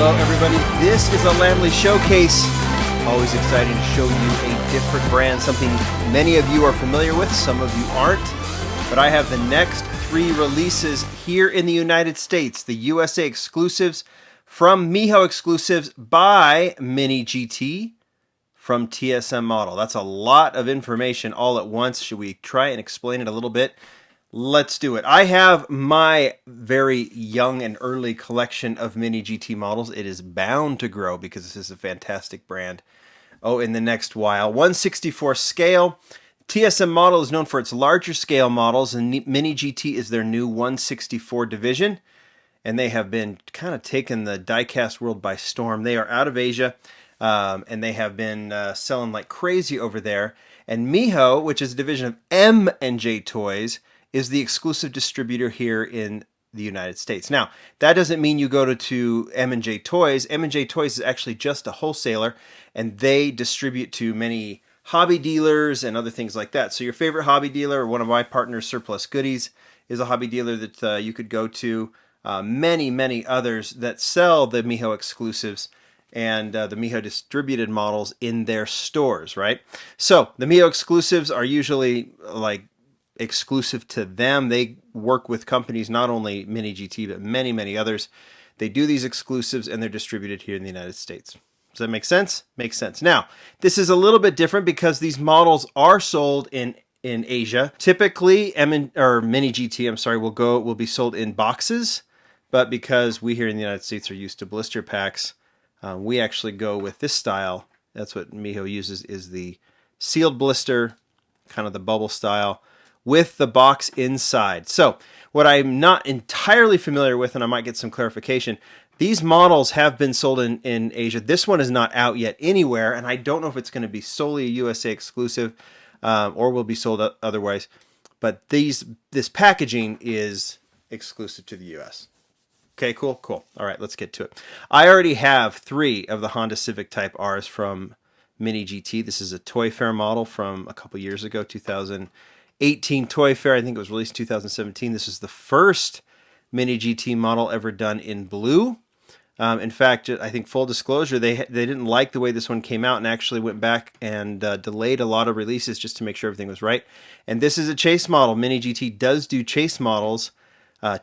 Hello everybody, this is a Lamley showcase. Always exciting to show you a different brand, something many of you are familiar with, some of you aren't. But I have the next 3 releases here in the United States, the USA exclusives from MiJo Exclusives by MiniGT from TSM Model. That's a lot of information all at once. Should we try and explain it a little bit? Let's do it. I have my very young and early collection of MiniGT models. It is bound to grow because this is a fantastic brand. Oh, in the next while. 1/64 scale. TSM Model is known for its larger scale models, and MiniGT is their new 1/64 division. And they have been kind of taking the diecast world by storm. They are out of Asia, and they have been selling like crazy over there. And MiJo, which is a division of M&J Toys, is the exclusive distributor here in the United States. Now, that doesn't mean you go to M&J Toys. M&J Toys is actually just a wholesaler, and they distribute to many hobby dealers and other things like that. So your favorite hobby dealer, or one of my partners, Surplus Goodies, is a hobby dealer that you could go to. Many others that sell the MiJo exclusives and the MiJo distributed models in their stores, right? So the MiJo exclusives are usually like exclusive to them. They work with companies, not only MiniGT, but many others. They do these exclusives and they're distributed here in the United States. Does that make sense? Makes sense. Now, this is a little bit different because these models are sold in Asia. Typically, MiniGT, will be sold in boxes, but because we here in the United States are used to blister packs, we actually go with this style. That's what MiJo uses, is the sealed blister, kind of the bubble style, with the box inside. So what I'm not entirely familiar with, and I might get some clarification, these models have been sold in Asia. This one is not out yet anywhere, and I don't know if it's going to be solely a USA exclusive or will be sold otherwise. But this packaging is exclusive to the US. Okay, cool. All right, let's get to it. I already have 3 of the Honda Civic Type Rs from MiniGT. This is a Toy Fair model from a couple years ago, 2018 Toy Fair. I think it was released in 2017. This is the first MiniGT model ever done in blue. In fact, I think full disclosure, they didn't like the way this one came out and actually went back and delayed a lot of releases just to make sure everything was right. And this is a chase model. MiniGT does do chase models,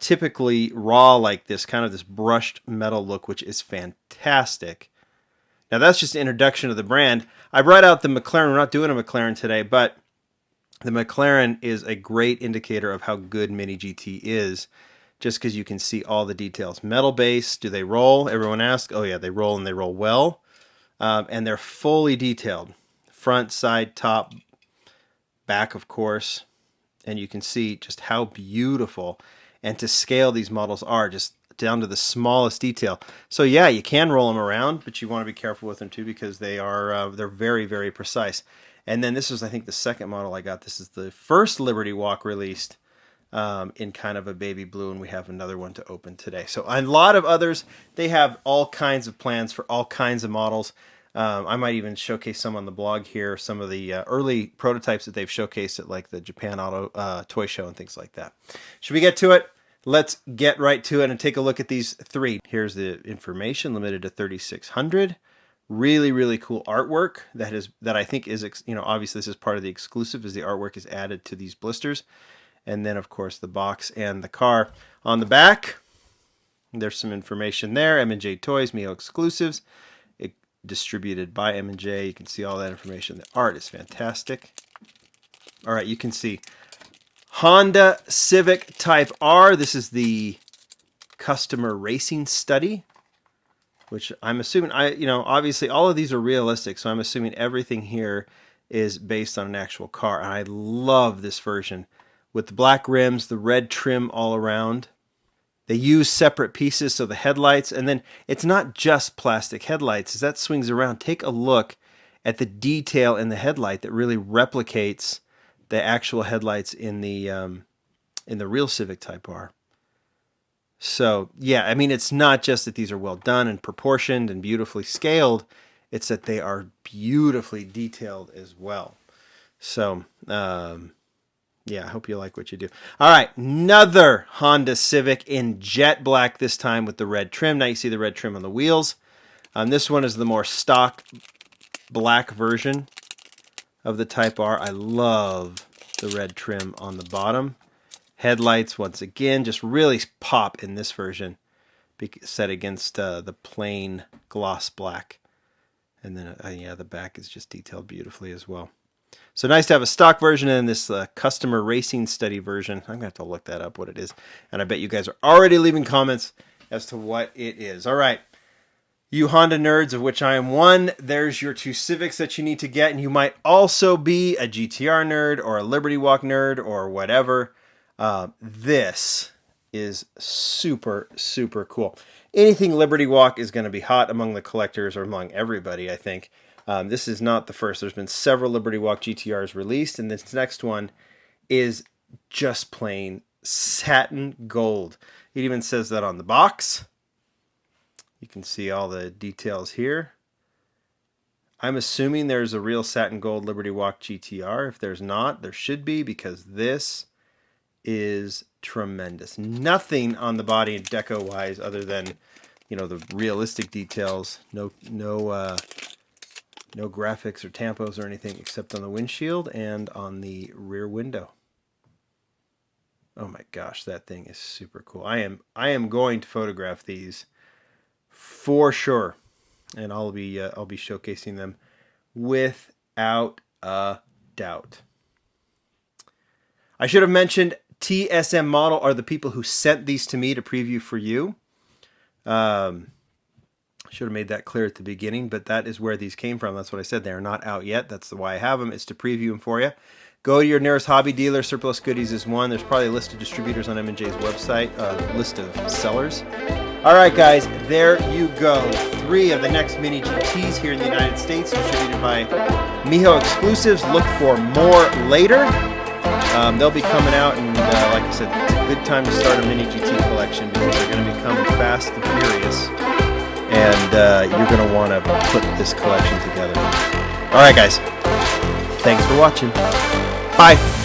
typically raw like this, kind of this brushed metal look, which is fantastic. Now that's just an introduction of the brand. I brought out the McLaren. We're not doing a McLaren today, but the McLaren is a great indicator of how good MiniGT is, just because you can see all the details. Metal base, do they roll? Everyone asks. Oh yeah, they roll, and they roll well. And they're fully detailed. Front, side, top, back, of course. And you can see just how beautiful and to scale these models are, just down to the smallest detail. So yeah, you can roll them around, but you want to be careful with them too, because they're very precise. And then this is, I think, the second model I got. This is the first LibertyWalk released in kind of a baby blue, and we have another one to open today. So a lot of others, they have all kinds of plans for all kinds of models. I might even showcase some on the blog here, some of the early prototypes that they've showcased at like the Japan Auto Toy Show and things like that. Should we get to it? Let's get right to it and take a look at these 3. Here's the information, limited to 3,600. Really cool artwork that I think is, obviously this is part of the exclusive, as the artwork is added to these blisters. And then of course the box and the car. On the back, there's some information there. M&J Toys, MiJo Exclusives, distributed by M&J. You can see all that information. The art is fantastic. All right, you can see Honda Civic Type R. This is the customer racing study, which I'm assuming, obviously all of these are realistic, so I'm assuming everything here is based on an actual car. And I love this version with the black rims, the red trim all around. They use separate pieces, so the headlights, and then it's not just plastic headlights. As that swings around, take a look at the detail in the headlight that really replicates the actual headlights in the real Civic Type R. So, yeah, I mean, it's not just that these are well done and proportioned and beautifully scaled. It's that they are beautifully detailed as well. So, yeah, I hope you like what you do. All right, another Honda Civic in jet black, this time with the red trim. Now you see the red trim on the wheels. This one is the more stock black version of the Type R. I love the red trim on the bottom. Headlights, once again, just really pop in this version, set against the plain gloss black. And then, yeah, the back is just detailed beautifully as well. So nice to have a stock version and this customer racing study version. I'm going to have to look that up, what it is. And I bet you guys are already leaving comments as to what it is. All right. You Honda nerds, of which I am one, there's your two Civics that you need to get. And you might also be a GTR nerd or a LibertyWalk nerd or whatever. This is super, super cool. Anything LibertyWalk is going to be hot among the collectors or among everybody, I think. This is not the first. There's been several LibertyWalk GTRs released, and this next one is just plain satin gold. It even says that on the box. You can see all the details here. I'm assuming there's a real satin gold LibertyWalk GTR. If there's not, there should be, because this is tremendous. Nothing on the body deco-wise other than, the realistic details. No graphics or tampos or anything except on the windshield and on the rear window. Oh my gosh, that thing is super cool. I am going to photograph these for sure, and I'll be showcasing them without a doubt. I should have mentioned TSM Model are the people who sent these to me to preview for you. Should have made that clear at the beginning, but that is where these came from. That's what I said. They are not out yet. That's why I have them. It's to preview them for you. Go to your nearest hobby dealer. Surplus Goodies is one. There's probably a list of distributors on M&J's website, list of sellers. All right, guys, there you go. 3 of the next MiniGTs here in the United States, distributed by MiJo Exclusives. Look for more later. They'll be coming out, and like I said, it's a good time to start a MiniGT collection because they're going to be coming fast and furious, and you're going to want to put this collection together. All right, guys. Thanks for watching. Bye.